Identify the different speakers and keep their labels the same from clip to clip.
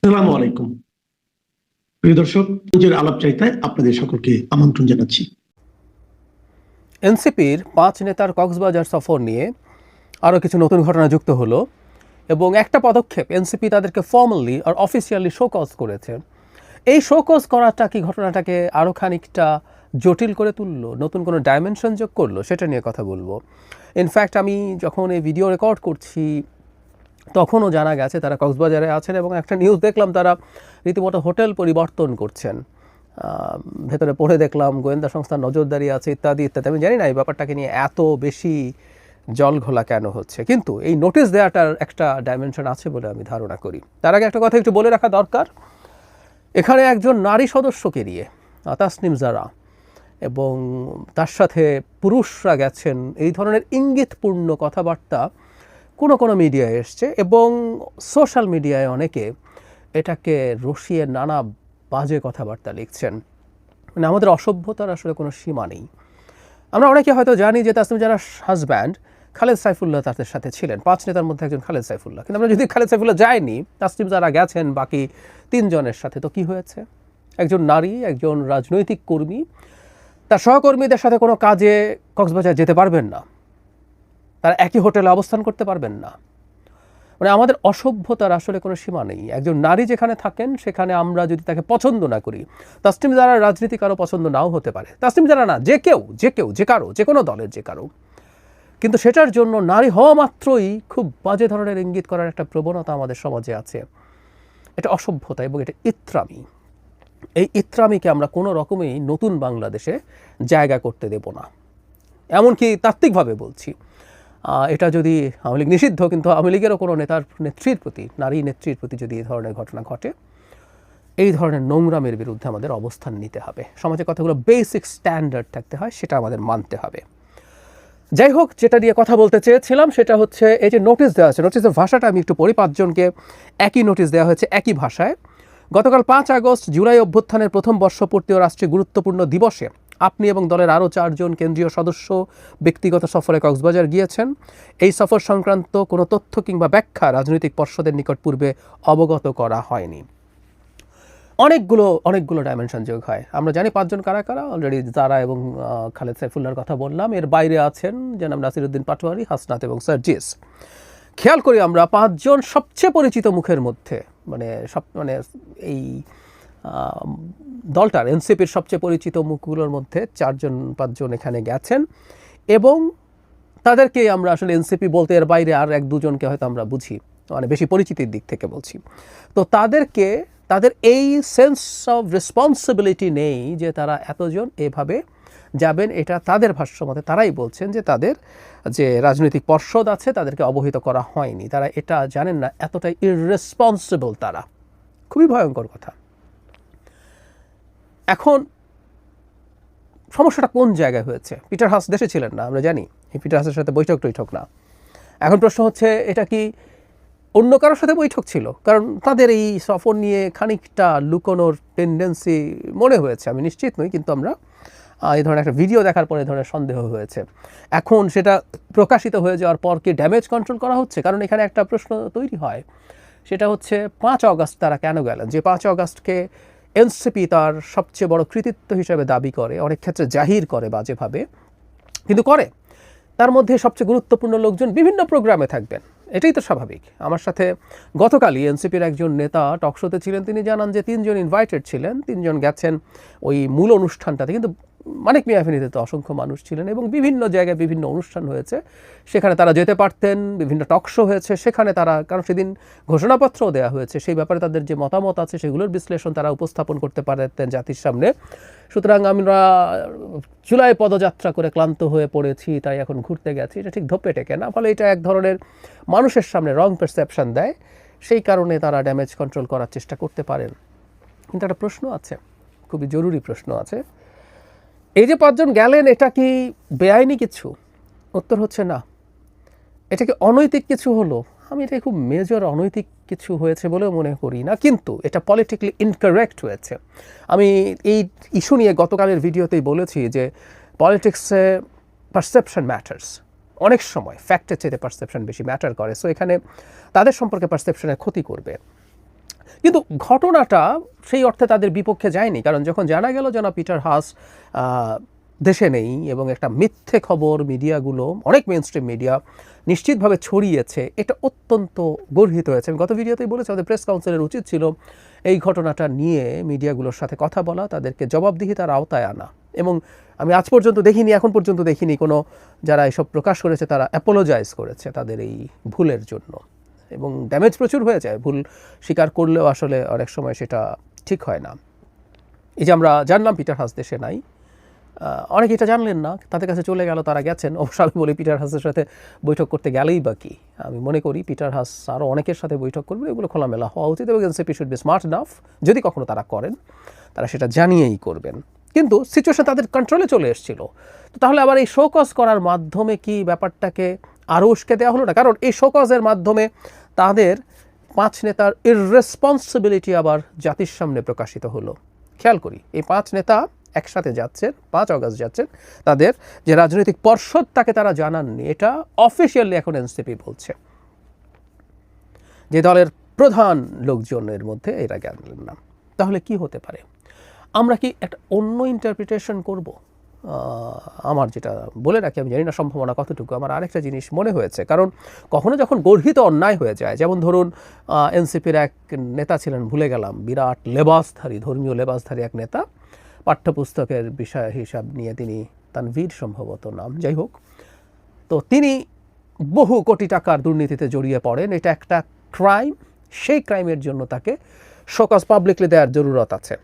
Speaker 1: আসসালামু আলাইকুম প্রিয় দর্শক, নিজের আলাপচারিতায় আপনাদের সকলকে আমন্ত্রণ জানাচ্ছি।
Speaker 2: এনসিপির ৫ নেতার কক্সবাজার সফর নিয়ে আরও কিছু নতুন ঘটনা যুক্ত হলো এবং একটা পদক্ষেপ এনসিপি তাদেরকে ফর্মালি আর অফিসিয়ালি শোকজ করেছে। এই শোকজ করাটা কি ঘটনাটাকে আরও খানিকটা জটিল করে তুললো, নতুন কোনো ডাইমেনশন যোগ করলো, সেটা নিয়ে কথা বলবো। ইনফ্যাক্ট আমি যখন এই ভিডিও রেকর্ড করছি তখনও জানা গেছে তারা কক্সবাজারে আছেন এবং একটা নিউজ দেখলাম তারা রীতিমতো হোটেল পরিবর্তন করছেন। ভেতরে পড়ে দেখলাম গোয়েন্দা সংস্থার নজরদারি আছে ইত্যাদি ইত্যাদি। আমি জানি না এই ব্যাপারটাকে নিয়ে এত বেশি জল ঘোলা কেন হচ্ছে, কিন্তু এই নোটিশ দেওয়াটার একটা ডাইমেনশন আছে বলে আমি ধারণা করি। তার আগে একটা কথা একটু বলে রাখা দরকার, এখানে একজন নারী সদস্যকে নিয়ে তাসনিম জারা এবং তার সাথে পুরুষরা গেছেন, এই ধরনের ইঙ্গিতপূর্ণ কথাবার্তা কোনো কোনো মিডিয়ায় এসছে এবং সোশ্যাল মিডিয়ায় অনেকে এটাকে রসিয়ে নানা বাজে কথাবার্তা লিখছেন। মানে আমাদের অসভ্যতার আসলে কোনো সীমা নেই। আমরা অনেকে হয়তো জানি যে তাসনিম জারার হাজব্যান্ড খালেদ সাইফুল্লাহ তাদের সাথে ছিলেন, ৫ নেতার মধ্যে একজন খালেদ সাইফুল্লাহ। কিন্তু আমরা যদি খালেদ সাইফুল্লাহ যায়নি, তাসনিম জারা গেছেন বাকি ৩ জনের সাথে, তো কি হয়েছে? একজন নারী, একজন রাজনৈতিক কর্মী তার সহকর্মীদের সাথে কোনো কাজে কক্সবাজার যেতে পারবেন না, তারা একই হোটেলে অবস্থান করতে পারবেন না। মানে আমাদের অসভ্যতার আসলে কোনো সীমা নেই। একজন নারী যেখানে থাকেন সেখানে আমরা যদি তাকে পছন্দ না করি, তাসনিম জারার রাজনীতি কারো পছন্দ নাও হতে পারে, তাসনিম জারা না, যে কেউ যে কারো, যে কোনো দলের যে কারো, কিন্তু সেটার জন্য নারী হওয়া মাত্রই খুব বাজে ধরনের ইঙ্গিত করার একটা প্রবণতা আমাদের সমাজে আছে। এটা অসভ্যতা এবং এটা ইত্রামি। এই ইত্রামিকে আমরা কোনো রকমেই নতুন বাংলাদেশে জায়গা করতে দেব না। এমনকি তাত্ত্বিকভাবে বলছি, এটা যদি আওয়ামী লীগ নিষিদ্ধ, কিন্তু আওয়ামী লীগেরও কোনো নেত্রীর প্রতি, নারী নেত্রীর প্রতি যদি এই ধরনের ঘটনা ঘটে, এই ধরনের নোংরামের বিরুদ্ধে আমাদের অবস্থান নিতে হবে। সমাজে কতগুলো বেসিক স্ট্যান্ডার্ড থাকতে হয়, সেটা আমাদের মানতে হবে। যাই হোক, যেটা নিয়ে কথা বলতে চেয়েছিলাম সেটা হচ্ছে এই যে নোটিশ দেওয়া আছে, নোটিশের ভাষাটা আমি একটু পড়ি। ৫ জনকে একই নোটিশ দেওয়া হয়েছে একই ভাষায়। গতকাল ৫ আগস্ট জুলাই অভ্যুত্থানের প্রথম বর্ষপূর্তি ও রাষ্ট্রীয় গুরুত্বপূর্ণ দিবসে আপনি এবং দলের আরও ৪ জন কেন্দ্রীয় সদস্য ব্যক্তিগত সফরে কক্সবাজার গিয়েছেন। এই সফর সংক্রান্ত কোনো তথ্য কিংবা ব্যাখ্যা রাজনৈতিক পর্ষদের নিকট পূর্বে অবগত করা হয়নি। অনেকগুলো ডাইমেনশন যোগ হয়। আমরা জানি ৫ জন কারা কারা, অলরেডি জারা এবং খালেদ সাইফুল্লাহর কথা বললাম। এর বাইরে আছেন জনাব নাসিরউদ্দিন পাটোয়ারি, হাসনাত এবং সার্জিস। খেয়াল করি আমরা ৫ জন সবচেয়ে পরিচিত মুখের মধ্যে, মানে এই দলটার এনসিপির সবচেয়ে পরিচিত মুখগুলোর মধ্যে ৫ জন এখানে গেছেন এবং তাদেরকে আমরা আসলে এনসিপি বলতে এর বাইরে আর ১-২ জনকে হয়তো আমরা বুঝি, মানে বেশি পরিচিতির দিক থেকে বলছি। তো তাদের এই সেন্স অফ রেসপন্সিবিলিটি নেই যে তারা এতজন এভাবে যাবেন। এটা তাদের ভাষ্য মতে তারাই বলছেন যে তাদের যে রাজনৈতিক পর্ষদ আছে তাদেরকে অবহিত করা হয়নি, তারা এটা জানেন না, এতটাই ইররেসপন্সিবল তারা। খুবই ভয়ঙ্কর কথা। এখন সমস্যাটা কোন জায়গায় হয়েছে? পিটার হাস দেশে ছিলেন না, আমরা জানি। এই পিটার হাসের সাথে বৈঠক না। এখন প্রশ্ন হচ্ছে, এটা কি অন্য কারোর সাথে বৈঠক ছিল? কারণ তাদের এই সফর নিয়ে খানিকটা লুকোনোর টেন্ডেন্সি মনে হয়েছে, আমি নিশ্চিত নই, কিন্তু আমরা এই ধরনের একটা ভিডিও দেখার পরে এই ধরনের সন্দেহ হয়েছে। এখন সেটা প্রকাশিত হয়ে যাওয়ার পর কি ড্যামেজ কন্ট্রোল করা হচ্ছে? কারণ এখানে একটা প্রশ্ন তৈরি হয়, সেটা হচ্ছে ৫ আগস্ট তারা কেন গেলেন? যে ৫ আগস্টকে এনসিপি তার সবচেয়ে বড় কৃতিত্ব হিসেবে দাবি করে, অনেক ক্ষেত্রে জাহির করে বাজেভাবে, কিন্তু করে। তার মধ্যে সবচেয়ে গুরুত্বপূর্ণ লোকজন বিভিন্ন প্রোগ্রামে থাকবেন, এটাই তো স্বাভাবিক। আমার সাথে গতকালই এনসিপির একজন নেতা টকশোতে ছিলেন, তিনি জানান যে ৩ জন ইনভাইটেড ছিলেন, ৩ জন গেছেন ওই মূল অনুষ্ঠানটাতে, কিন্তু মানিক মিয়া এভিনিউতে তো অসংখ্য মানুষ ছিলেন এবং বিভিন্ন জায়গায় বিভিন্ন অনুষ্ঠান হয়েছে, সেখানে তারা যেতে পারতেন। বিভিন্ন টকশো হয়েছে সেখানে তারা, কারণ সেদিন ঘোষণাপত্রও দেওয়া হয়েছে, সেই ব্যাপারে তাদের যে মতামত আছে সেগুলোর বিশ্লেষণ তারা উপস্থাপন করতে পারতেন জাতির সামনে। সুতরাং আমরা জুলাই পদযাত্রা করে ক্লান্ত হয়ে পড়েছি, তাই এখন ঘুরতে গেছি, এটা ঠিক ধোপে টেকে না। ফলে এটা এক ধরনের মানুষের সামনে রং পারসেপশন দেয়, সেই কারণে তারা ড্যামেজ কন্ট্রোল করার চেষ্টা করতে পারেন। কিন্তু একটা প্রশ্ন আছে, খুবই জরুরি প্রশ্ন আছে, এই যে ৫ জন গেলেন এটা কি বেআইনি কিছু? উত্তর হচ্ছে না। এটা কি অনৈতিক কিছু হলো? আমি এটা খুব মেজর অনৈতিক কিছু হয়েছে বলেও মনে করি না, কিন্তু এটা পলিটিক্যালি ইনকারেক্ট হয়েছে। আমি এই ইস্যু নিয়ে গতকালের ভিডিওতেই বলেছি যে পলিটিক্সে পারসেপশন ম্যাটার্স। অনেক সময় ফ্যাক্টের চেয়ে পারসেপশন বেশি ম্যাটার করে। সো এখানে তাদের সম্পর্কে পারসেপশনের ক্ষতি করবে। কিন্তু ঘটনাটা সেই অর্থে তাদের বিপক্ষে যায়নি, কারণ যখন জানা গেল জনাব পিটার হাস দেশে নেই এবং একটা মিথ্যে খবর মিডিয়াগুলো, অনেক মেইনস্ট্রিম মিডিয়া নিশ্চিতভাবে ছড়িয়েছে, এটা অত্যন্ত গর্হিত হয়েছে। আমি গত ভিডিওতেই বলেছি আমাদের প্রেস কাউন্সিলের উচিত ছিল এই ঘটনাটা নিয়ে মিডিয়াগুলোর সাথে কথা বলা, তাদেরকে জবাবদিহিতার আওতায় আনা। এবং আমি আজ পর্যন্ত দেখিনি, এখন পর্যন্ত দেখিনি কোনো যারা এসব প্রকাশ করেছে তারা অ্যাপোলোজাইজ করেছে তাদের এই ভুলের জন্য। এবং ড্যামেজ প্রচুর হয়ে যায়, ভুল স্বীকার করলেও আসলে অনেক সময় সেটা ঠিক হয় না। এই যে আমরা জানলাম পিটার হাস দেশে নাই, অনেকে এটা জানলেন না, তাদের কাছে চলে গেল, তারা গেছেন। অবশ্য আমি বলি পিটার হাসের সাথে বৈঠক করতে গেলেই বা কি, আমি মনে করি পিটার হাস আরও অনেকের সাথে বৈঠক করবেন, এগুলো খোলামেলা হওয়া উচিত এবং NCP should be smart Naf, যদি কখনো তারা করেন তারা সেটা জানিয়েই করবেন। কিন্তু সিচুয়েশন তাদের কন্ট্রোলে চলে এসেছিল, তো তাহলে আবার এই শোকজ করার মাধ্যমে কি ব্যাপারটাকে আরও উস্কে দেওয়া হলো না? কারণ এই শোকজের মাধ্যমে তাদের 5 নেতার ইররেসপন্সিবিলিটি আবার জাতির সামনে প্রকাশিত হলো। খেয়াল করি, এই 5 নেতা একসাথে যাচ্ছেন, 5 অগাস্ট যাচ্ছেন, তাদের যে রাজনৈতিক পর্ষদ তাকে তারা জানাননি, এটা অফিসিয়ালি এখন এনসিপি বলছে। যে দলের প্রধান লোকজনের মধ্যে এরা গেলেন না, তাহলে কি হতে পারে? আমরা কি একটা অন্য ইন্টারপ্রিটেশন করব? আমার যেটা বলে রাখি, আমি জানি না সম্ভাবনা কতটুকু, আমার আরেকটা জিনিস মনে হয়েছে, কারণ কখনো যখন গর্হিত অন্যায় হয়ে যায়, যেমন ধরুন এনসিপির এক নেতা ছিলেন, ভুলে গেলাম, বিরাট লেবাসধারী, ধর্মীয় লেবাসধারী এক নেতা, পাঠ্যপুস্তকের বিষয় হিসাব নিয়ে তিনি, তানভীর সম্ভবত নাম, যাই হোক, তো তিনি বহু কোটি টাকার দুর্নীতিতে জড়িয়ে পড়েন, এটা একটা ক্রাইম। সেই ক্রাইমের জন্য তাকে শোকজ পাবলিকলি দেওয়ার জরুরত আছে,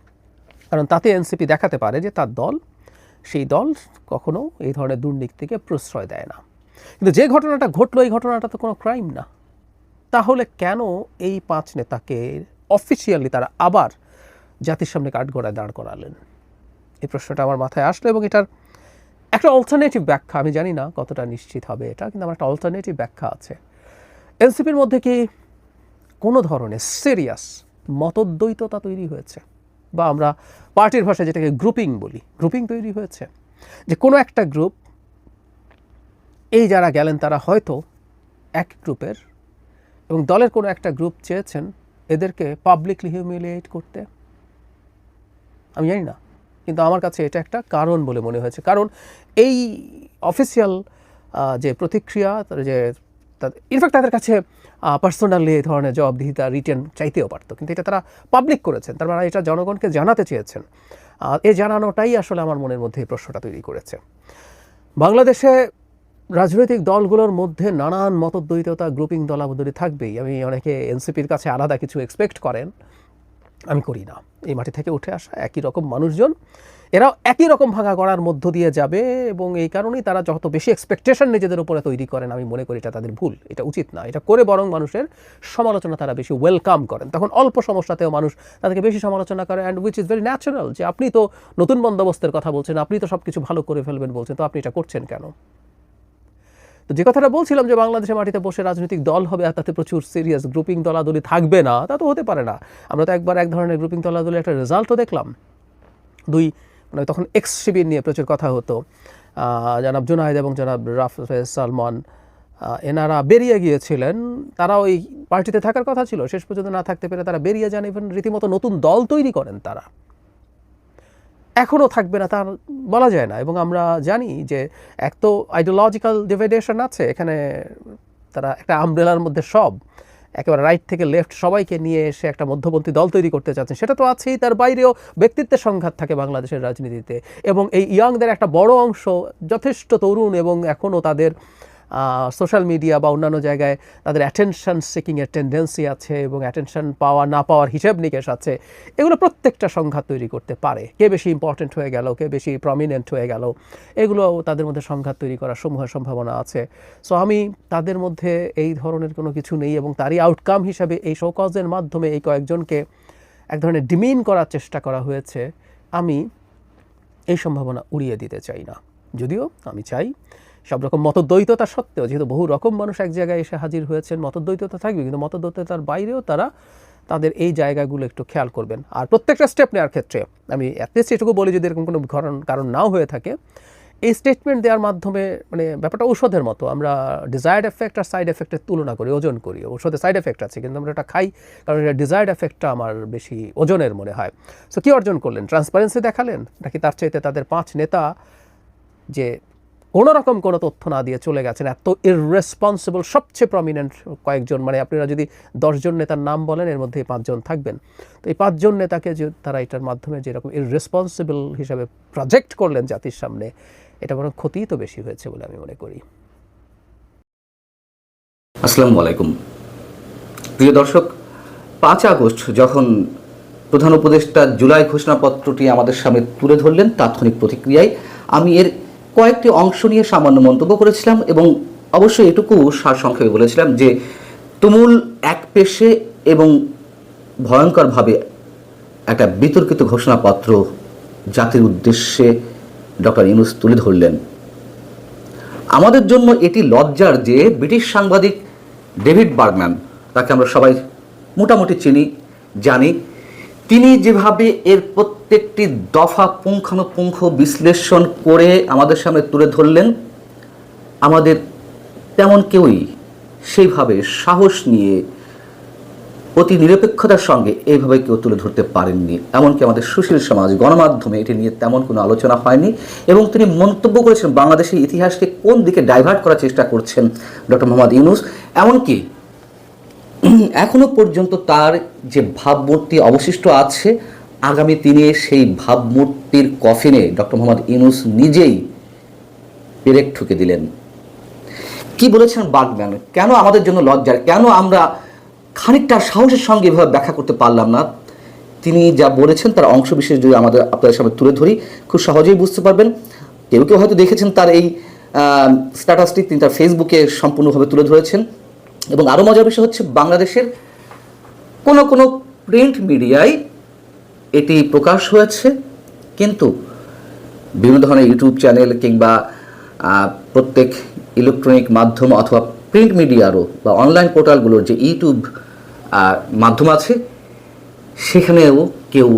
Speaker 2: কারণ তাতে এনসিপি দেখাতে পারে যে তার দল, সেই দল কখনো এই ধরনের দুর্নীতিকে প্রশ্রয় দেয় না। কিন্তু যে ঘটনাটা ঘটলো, এই ঘটনাটা তো কোনো ক্রাইম না, তাহলে কেন এই 5 নেতাকে অফিসিয়ালি তারা আবার জাতির সামনে কাঠগড়ায় দাঁড় করালেন? এই প্রশ্নটা আমার মাথায় আসলো এবং এটার একটা অল্টারনেটিভ ব্যাখ্যা, আমি জানি না কতটা নিশ্চিত হবে এটা, কিন্তু আমার একটা অল্টারনেটিভ ব্যাখ্যা আছে। এনসিপির মধ্যে কি কোনো ধরনের সিরিয়াস মতদ্বৈততা তৈরি হয়েছে, বা আমরা পার্টির ভাষায় যেটাকে গ্রুপিং বলি, গ্রুপিং তৈরি হয়েছে, যে কোনো একটা গ্রুপ, এই যারা গেলেন তারা হয়তো এক গ্রুপের, এবং দলের কোনো একটা গ্রুপ চেয়েছেন এদেরকে পাবলিকলি হিউমিলিয়েট করতে? আমি জানি না, কিন্তু আমার কাছে এটা একটা কারণ বলে মনে হয়েছে। কারণ এই অফিসিয়াল যে প্রতিক্রিয়া, যে ইনফ্যাক্ট তাদের কাছে পার্সোনালি এই ধরনের জবাবদিহিতা রিটেন চাইতেও পারতো, কিন্তু এটা তারা পাবলিক করেছেন, তার মানে এটা জনগণকে জানাতে চেয়েছেন। এই জানানোটাই আসলে আমার মনের মধ্যে এই প্রশ্নটা তৈরি করেছে। বাংলাদেশে রাজনৈতিক দলগুলোর মধ্যে নানান মতদ্বৈততা, গ্রুপিং, দলাবদলি থাকবেই। আমি অনেকে এনসিপির কাছে আলাদা কিছু এক্সপেক্ট করেন, আমি করি না। এই মাটি থেকে উঠে আসা একই রকম মানুষজন, এরাও একই রকম ভাঙা গড়ার মধ্য দিয়ে যাবে, এবং এই কারণেই তারা যত বেশি এক্সপেকটেশন নিজেদের উপরে তৈরি করেন, আমি মনে করি এটা তাদের ভুল, এটা উচিত না। এটা করে বরং মানুষের সমালোচনা তারা বেশি ওয়েলকাম করেন, তখন অল্প সমস্যাতেও মানুষ তাদেরকে বেশি সমালোচনা করে, and which is very natural. যে আপনি তো নতুন বন্দোবস্তের কথা বলছেন, আপনি তো সব কিছু ভালো করে ফেলবেন বলছেন, তো আপনি এটা করছেন কেন? তো যে কথাটা বলছিলাম যে বাংলাদেশের মাটিতে বসে রাজনৈতিক দল হবে আর তাতে প্রচুর সিরিয়াস গ্রুপিং দলাদলি থাকবে না, তা তো হতে পারে না। আমরা তো একবার এক ধরনের গ্রুপিং দলাদলি একটা রেজাল্টও দেখলাম। মানে তখন এক্স শিবির নিয়ে প্রচুর কথা হতো, জনাব জুনায়েদ এবং জনাব রাফেজ সালমান, এনারা বেরিয়ে গিয়েছিলেন, তারা ওই পার্টিতে থাকার কথা ছিল, শেষ পর্যন্ত না থাকতে পেরে তারা বেরিয়ে যান, ইভেন রীতিমতো নতুন দল তৈরি করেন। তারা এখনও থাকবে না তার বলা যায় না, এবং আমরা জানি যে এক তো আইডিওলজিক্যাল ডিভাইডেশন আছে এখানে, তারা একটা আমব্রেলার মধ্যে সব একেবারে রাইট থেকে লেফট সবাইকে নিয়ে এসে একটা মধ্যপন্থী দল তৈরি করতে চাচ্ছেন, সেটা তো আছেই। তার বাইরেও ব্যক্তিত্বের সংঘাত থাকে বাংলাদেশের রাজনীতিতে, এবং এই ইয়াংদের একটা বড় অংশ যথেষ্ট তরুণ, এবং এখনও তাদের সোশ্যাল মিডিয়া বা অন্যান্য জায়গায় তাদের অ্যাটেনশন সিকিংয়ের টেন্ডেন্সি আছে, এবং অ্যাটেনশন পাওয়া না পাওয়ার হিসেব নিকেশ আছে। এগুলো প্রত্যেকটা সংঘাত তৈরি করতে পারে, কে বেশি ইম্পর্টেন্ট হয়ে গেল, কে বেশি প্রমিনেন্ট হয়ে গেল, এগুলো তাদের মধ্যে সংঘাত তৈরি করার সমূহের সম্ভাবনা আছে। সো আমি তাদের মধ্যে এই ধরনের কোনো কিছু নেই, এবং তারই আউটকাম হিসাবে এই শোকজের মাধ্যমে এই কয়েকজনকে এক ধরনের ডিমিন করার চেষ্টা করা হয়েছে। আমি এই সম্ভাবনা উড়িয়ে দিতে চাই না, যদিও আমি চাই সব রকম মতদ্বৈততা সত্ত্বেও, যেহেতু বহু রকম মানুষ এক জায়গায় এসে হাজির হয়েছেন, মতদ্বৈততা থাকবে, কিন্তু মতদ্বৈততার বাইরেও তারা তাদের এই জায়গাগুলো একটু খেয়াল করবেন। আর প্রত্যেকটা স্টেপ নেওয়ার ক্ষেত্রে আমি অ্যাটলিস্ট এটুকু বলি, যদি এরকম কোনো কারণ নাও হয়ে থাকে, এই স্টেটমেন্ট দেওয়ার মাধ্যমে মানে ব্যাপারটা ঔষধের মতো, আমরা ডিজায়ার্ড এফেক্ট আর সাইড এফেক্টের তুলনা করি, ওজন করি। ওষুধে সাইড এফেক্ট আছে কিন্তু আমরা এটা খাই কারণ এটা ডিজায়ার্ড এফেক্টটা আমার বেশি ওজনের মনে হয়। সো কী অর্জন করলেন? ট্রান্সপারেন্সি দেখালেন, নাকি তার চাইতে তাদের 5 নেতা যে কোনো রকম কোনো তথ্য না দিয়ে চলে গেছেন, এত ইররেসপন্সিবল, সবচেয়ে প্রমিনেন্ট কয়েকজন, মানে আপনারা যদি 10 জন নেতার নাম বলেন এর মধ্যে 5 জন থাকবেন, তো এই 5 জন নেতাকে যে তারা এটার মাধ্যমে যেরকম ইররেসপন্সিবল হিসাবে প্রজেক্ট করলেন জাতির সামনে, এটা বরং ক্ষতিই তো বেশি হয়েছে বলে আমি মনে করি।
Speaker 3: আসসালামু আলাইকুম প্রিয় দর্শক, 5 আগস্ট যখন প্রধান উপদেষ্টা জুলাই ঘোষণাপত্রটি আমাদের সামনে তুলে ধরলেন, তাৎক্ষণিক প্রতিক্রিয়ায় আমি এর কয়েকটি অংশ নিয়ে সামান্য মন্তব্য করেছিলাম এবং অবশ্যই এটুকু সারসংক্ষেপে বলেছিলাম যে তুমুল একপেশে এবং ভয়ঙ্করভাবে একটা বিতর্কিত ঘোষণাপত্র জাতির উদ্দেশ্যে ডক্টর ইউনূস তুলে ধরলেন। আমাদের জন্য এটি লজ্জার যে ব্রিটিশ সাংবাদিক ডেভিড বার্গম্যান, তাকে আমরা সবাই মোটামুটি চিনি, জানি, তিনি যেভাবে এর প্রত্যেকটি দফা পুঙ্খানুপুঙ্খ বিশ্লেষণ করে আমাদের সামনে তুলে ধরলেন, আমাদের তেমন কেউই সেইভাবে সাহস নিয়ে অতি নিরপেক্ষতার সঙ্গে এইভাবে কেউ তুলে ধরতে পারেননি। এমনকি আমাদের সুশীল সমাজ, গণমাধ্যমে এটি নিয়ে তেমন কোনো আলোচনা হয়নি এবং তিনি মন্তব্য করেছেন বাংলাদেশের ইতিহাসকে কোন দিকে ডাইভার্ট করার চেষ্টা করছেন ডক্টর মোহাম্মদ ইউনূস। এমনকি এখনো পর্যন্ত তার যে ভাবমূর্তি অবশিষ্ট আছে, আগামী দিনে সেই ভাবমূর্তির কফিনে ডক্টর মোহাম্মদ ইউনূস নিজেই পেরেক ঠুকে দিলেন। কি বলেছেন বার্গম্যান? কেন আমাদের জন্য লজ্জার, কেন আমরা খানিকটা সাহসের সঙ্গে এভাবে ব্যাখ্যা করতে পারলাম না? তিনি যা বলেছেন তার অংশ বিশেষ যদি আপনাদের সামনে তুলে ধরি, খুব সহজেই বুঝতে পারবেন। কেউ কেউ হয়তো দেখেছেন তার এই স্ট্যাটাসটি তিনি তার ফেসবুকে সম্পূর্ণভাবে তুলে ধরেছেন। এবং আরও মজার বিষয় হচ্ছে, বাংলাদেশের কোনো কোনো প্রিন্ট মিডিয়ায় এটি প্রকাশ হয়েছে, কিন্তু বিভিন্ন ধরনের ইউটিউব চ্যানেল কিংবা প্রত্যেক ইলেকট্রনিক মাধ্যম অথবা প্রিন্ট মিডিয়ারও বা অনলাইন পোর্টালগুলোর যে ইউটিউব মাধ্যম আছে, সেখানেও কেউ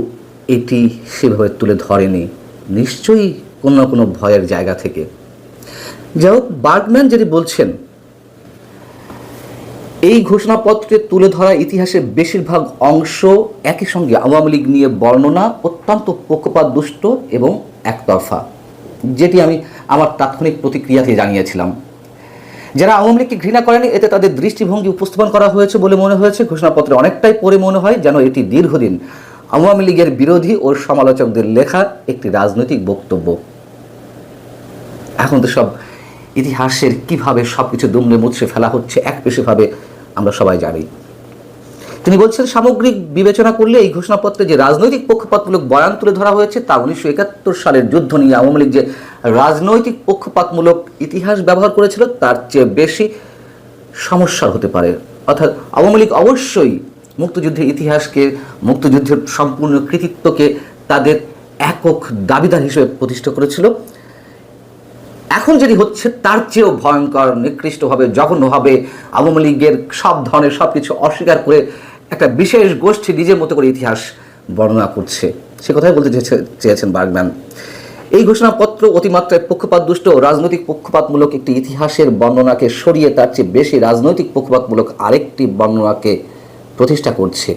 Speaker 3: এটি সেভাবে তুলে ধরেনি, নিশ্চয়ই কোনো না কোনো ভয়ের জায়গা থেকে। যাই হোক, বার্গম্যান যেটি বলছেন, এই ঘোষণাপত্রে তুলে ধরা ইতিহাসের বেশিরভাগ অংশ একই সঙ্গে আওয়ামী লীগ নিয়ে বর্ণনা, অত্যন্ত পক্ষপাতদুষ্ট এবং একতরফা, যেটি আমি আমার তাৎক্ষণিক প্রতিক্রিয়াতে জানিয়েছিলাম। যারা আওয়ামী লীগকে ঘৃণা করেনি, এতে তাদের দৃষ্টিভঙ্গি উপস্থাপন করা হয়েছে বলে মনে হয়েছে। ঘোষণাপত্রে অনেকটাই পড়ে মনে হয় যেন এটি দীর্ঘদিন আওয়ামী লীগের বিরোধী ও সমালোচকদের লেখা একটি রাজনৈতিক বক্তব্য। এখন তো সব ইতিহাসের কিভাবে সব কিছু দুমড়ে মুচড়ে ফেলা হচ্ছে একপেশেভাবে আমরা সবাই জানি। তিনি বলছেন, সামগ্রিক বিবেচনা করলে এই ঘোষণাপত্রে যে রাজনৈতিক পক্ষপাতমূলক বয়ান তুলে ধরা হয়েছে, তা 1971 সালের যুদ্ধ নিয়ে আওয়ামী লীগ যে রাজনৈতিক পক্ষপাতমূলক ইতিহাস ব্যবহার করেছিল, তার চেয়ে বেশি সমস্যার হতে পারে। অর্থাৎ আওয়ামী লীগ অবশ্যই মুক্তিযুদ্ধের ইতিহাসকে, মুক্তিযুদ্ধের সম্পূর্ণ কৃতিত্বকে তাদের একক দাবিদার হিসেবে প্রতিষ্ঠা করেছিল। এখন যেটি হচ্ছে তার চেয়েও ভয়ঙ্কর, নিকৃষ্টভাবে, জঘন্যভাবে আওয়ামী লীগের সব ধরনের সব কিছু অস্বীকার করে একটা বিশেষ গোষ্ঠী নিজের মতো করে ইতিহাস বর্ণনা করছে, সে কথাই বলতে চেয়েছেন বার্গম্যান। এই ঘোষণাপত্র অতিমাত্রায় পক্ষপাতদুষ্ট ও রাজনৈতিক পক্ষপাতমূলক একটি ইতিহাসের বর্ণনাকে সরিয়ে তার চেয়ে বেশি রাজনৈতিক পক্ষপাতমূলক আরেকটি বর্ণনাকে প্রতিষ্ঠা করছে।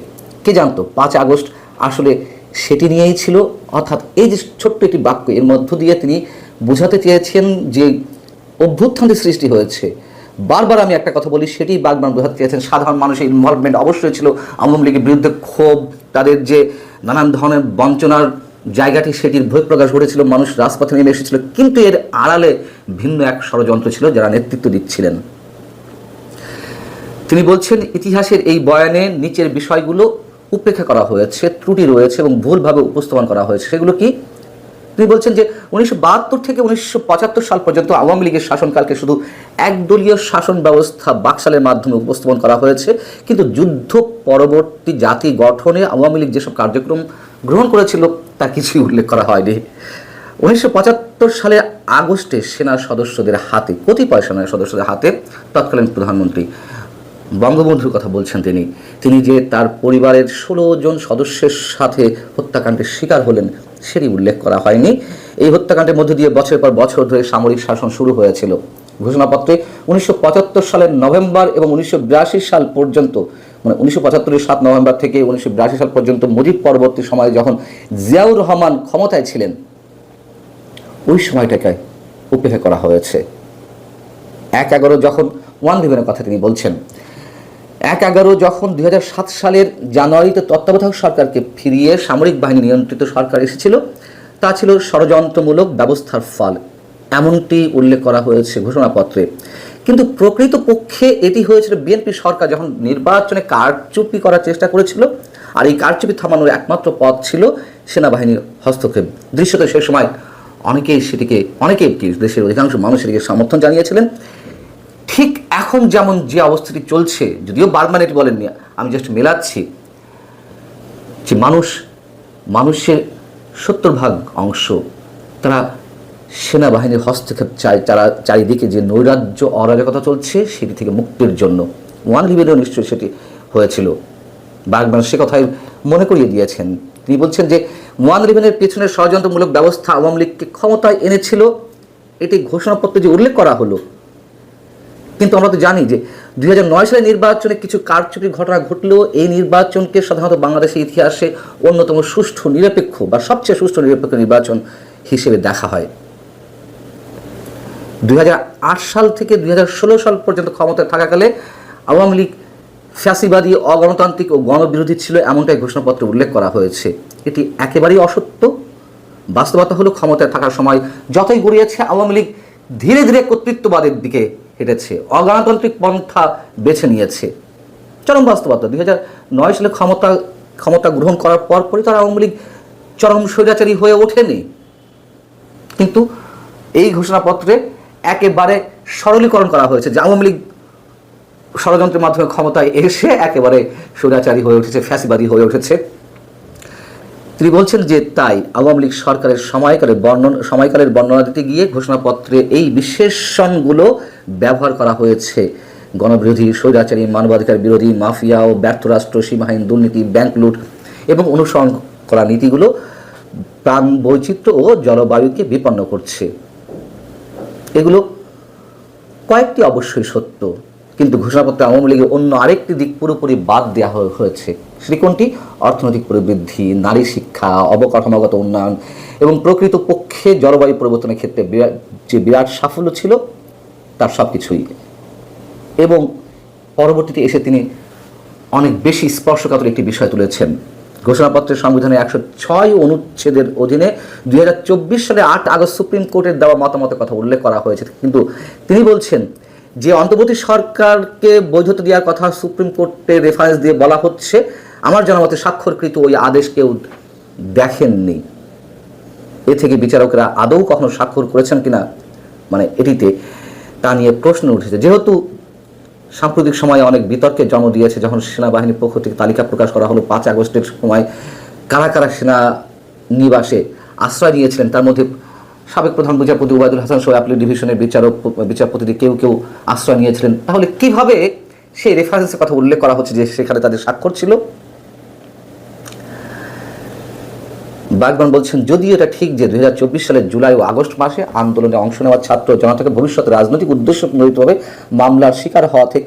Speaker 3: কে জানতো 5 আগস্ট আসলে সেটি নিয়েই ছিল। অর্থাৎ এই যে ছোট্ট একটি বাক্য, এর মধ্য দিয়ে তিনি বোঝাতে চেয়েছেন যে অভ্যুত্থানের সৃষ্টি হয়েছে। বারবার আমি একটা কথা বলি, সেটি বারবার বোঝাতে চেয়েছেন সাধারণ মানুষের ইনভলভমেন্ট অবশ্যই ছিল, আওয়ামী লীগের বিরুদ্ধে ক্ষোভ, তাদের যে নানান ধরনের বঞ্চনার জায়গাটি, সেটির বহিঃপ্রকাশ ঘটেছিল, মানুষ রাজপথে নেমে এসেছিল, কিন্তু এর আড়ালে ভিন্ন এক ষড়যন্ত্র ছিল যারা নেতৃত্ব দিচ্ছিলেন। তিনি বলছেন, ইতিহাসের এই বয়ানে নিচের বিষয়গুলো উপেক্ষা করা হয়েছে, ত্রুটি রয়েছে এবং ভুলভাবে উপস্থাপন করা হয়েছে। সেগুলো কি? তিনি বলছেন যে 1972 থেকে 1975 সাল পর্যন্ত আওয়ামী লীগের শাসনকালকে শুধু একদলীয় শাসন ব্যবস্থা বাকশালের মাধ্যমে উপস্থাপন করা হয়েছে, কিন্তু যুদ্ধ পরবর্তী জাতি গঠনে আওয়ামী লীগ যেসব কার্যক্রম গ্রহণ করেছিল তা কিছুই উল্লেখ করা হয়নি। 1975 সালের আগস্টে সেনা সদস্যদের হাতে, কতিপয় সেনা সদস্যদের হাতে তৎকালীন প্রধানমন্ত্রী বঙ্গবন্ধুর কথা বলছেন তিনি যে তার পরিবারের 16 জন সদস্যের সাথে হত্যাকাণ্ডের শিকার হলেন সেটি উল্লেখ করা হয়নি। এই হত্যাকাণ্ডের মধ্য দিয়ে বছরের পর বছর ধরে সামরিক শাসন শুরু হয়েছিল। ঘোষণাপত্রে 1975 সালের নভেম্বর এবং 1982 সাল পর্যন্ত, মানে 1975-এর 7 নভেম্বর থেকে 1982 সাল পর্যন্ত মুজিব পরবর্তী সময়ে যখন জিয়াউর রহমান ক্ষমতায় ছিলেন ওই সময়টাকে উপেক্ষা করা হয়েছে। 1/11 যখন 111-এর কথা তিনি বলছেন, 1/11 যখন 2007 সালের জানুয়ারিতে তত্ত্বাবধায়ক সরকারকে ফিরিয়ে সামরিক বাহিনী নিয়ন্ত্রিত সরকার এসেছিল, তা ছিল ষড়যন্ত্রমূলক ব্যবস্থার ফল, এমনটি উল্লেখ করা হয়েছে ঘোষণাপত্রে। কিন্তু প্রকৃতপক্ষে এটি হয়েছিল বিএনপি সরকার যখন নির্বাচনে কারচুপি করার চেষ্টা করেছিল, আর এই কারচুপি থামানোর একমাত্র পথ ছিল সেনাবাহিনীর হস্তক্ষেপ। দৃশ্যত সে সময় অনেকেই দেশের অধিকাংশ মানুষ এটিকে সমর্থন জানিয়েছিলেন। ঠিক এখন যেমন যে অবস্থাটি চলছে, যদিও বারবার এটি বলেননি, আমি জাস্ট মেলাচ্ছি যে মানুষের 70% অংশ তারা সেনাবাহিনীর হস্তক্ষেপ চায়, তারা চারিদিকে যে নৈরাজ্য অরাজকতা চলছে সেটি থেকে মুক্তির জন্য। 111-এও নিশ্চয়ই সেটি হয়েছিল। বারবার সে কথাই মনে করিয়ে দিয়েছেন। তিনি বলছেন যে 111-এর পেছনে ষড়যন্ত্রমূলক ব্যবস্থা আওয়ামী লীগকে ক্ষমতায় এনেছিল, এটি ঘোষণাপত্রে যে উল্লেখ করা হলো। কিন্তু আমরা তো জানি যে 2009 সালের নির্বাচনে কিছু কারচুপির ঘটনা ঘটলেও এই নির্বাচনকে সাধারণত বাংলাদেশের ইতিহাসে অন্যতম সুষ্ঠু নিরপেক্ষ বা সবচেয়ে সুষ্ঠু নিরপেক্ষ নির্বাচন হিসেবে দেখা হয়। 2008 সাল থেকে 2016 সাল পর্যন্ত ক্ষমতায় থাকাকালে আওয়ামী লীগ ফ্যাসিবাদী, অগণতান্ত্রিক ও গণবিরোধী ছিল, এমনটাই ঘোষণাপত্রে উল্লেখ করা হয়েছে। এটি একেবারেই অসত্য। বাস্তবতা হলো ক্ষমতায় থাকার সময় যতই গড়িয়েছে আওয়ামী লীগ ধীরে ধীরে কর্তৃত্ববাদের দিকে হেঁটেছে, অগণতান্ত্রিক পন্থা বেছে নিয়েছে। চরম বাস্তবতা। 2009 সালে ক্ষমতা গ্রহণ করার পরপরই তারা আওয়ামী লীগ চরম স্বৈরাচারী হয়ে ওঠেনি। কিন্তু এই ঘোষণাপত্রে একেবারে সরলীকরণ করা হয়েছে যে আওয়ামী লীগ ষড়যন্ত্রের মাধ্যমে ক্ষমতায় এসে একেবারে স্বৈরাচারী হয়ে উঠেছে, ফ্যাসিবাদী হয়ে উঠেছে। তিনি বলছেন যে তাই আওয়ামী লীগ সরকারের সময়কালের বর্ণনা দিতে গিয়ে ঘোষণাপত্রে এই বিশেষণগুলো ব্যবহার করা হয়েছে: গণবিরোধী, স্বৈরাচারী, মানবাধিকার বিরোধী, মাফিয়া ও ব্যর্থ রাষ্ট্র, সীমাহীন দুর্নীতি, ব্যাংক লুট এবং অনুসরণ করা নীতিগুলো প্রাণ বৈচিত্র্য ও জলবায়ুকে বিপন্ন করছে। এগুলো কয়েকটি অবশ্যই সত্য, কিন্তু ঘোষণাপত্রে আওয়ামী লীগের অন্য আরেকটি দিক পুরোপুরি বাদ দেওয়া হয়েছে। সেটি কোনটি? অর্থনৈতিক প্রবৃদ্ধি, নারী শিক্ষা, অবকাঠামোগত উন্নয়ন এবং প্রকৃতপক্ষে জলবায়ু পরিবর্তনের ক্ষেত্রে যে বিরাট সাফল্য ছিল তার সব কিছুই। এবং পরবর্তীতে এসে তিনি অনেক বেশি স্পর্শকাতর একটি বিষয় তুলেছেন। ঘোষণাপত্রের সংবিধানের 106 অনুচ্ছেদের অধীনে 2024 সালে 8 আগস্ট সুপ্রিম কোর্টের দেওয়া মতামতের কথা উল্লেখ করা হয়েছে। কিন্তু তিনি বলছেন যে অন্তর্বর্তী সরকারকে বৈধতা দেওয়ার কথা সুপ্রিম কোর্টের রেফারেন্স দিয়ে বলা হচ্ছে, আমার জানামতে স্বাক্ষরকৃত ওই আদেশ কেউ দেখেননি। এ থেকে বিচারকরা আদৌ কখনো স্বাক্ষর করেছেন কিনা, মানে এটিতে তা নিয়ে প্রশ্ন উঠেছে। যেহেতু সাম্প্রতিক সময়ে অনেক বিতর্কের জন্ম দিয়েছে, যখন সেনাবাহিনীর পক্ষ থেকে তালিকা প্রকাশ করা হলো 5 আগস্টের সময় কারা কারা সেনা নিবাসে আশ্রয় নিয়েছিলেন, তার মধ্যে সাবেক প্রধান বিচারপতি ওবায়দুল হাসান সহ অ্যাপিলেট ডিভিশনের বিচারপতিদের কেউ আশ্রয় নিয়েছিলেন, তাহলে কিভাবে সেই রেফারেন্সের কথা উল্লেখ করা হচ্ছে যে সেখানে তাদের স্বাক্ষর ছিল? বাগবান বলছেন, যদিও এটা ঠিক যে 2024 সালের জুলাই ও আগস্ট মাসে আন্দোলনে অংশ নেওয়া ছাত্র জনতাকে ভবিষ্যতে রাজনৈতিক উদ্দেশ্য প্রণোদিতভাবে মামলার শিকার হওয়া থেকে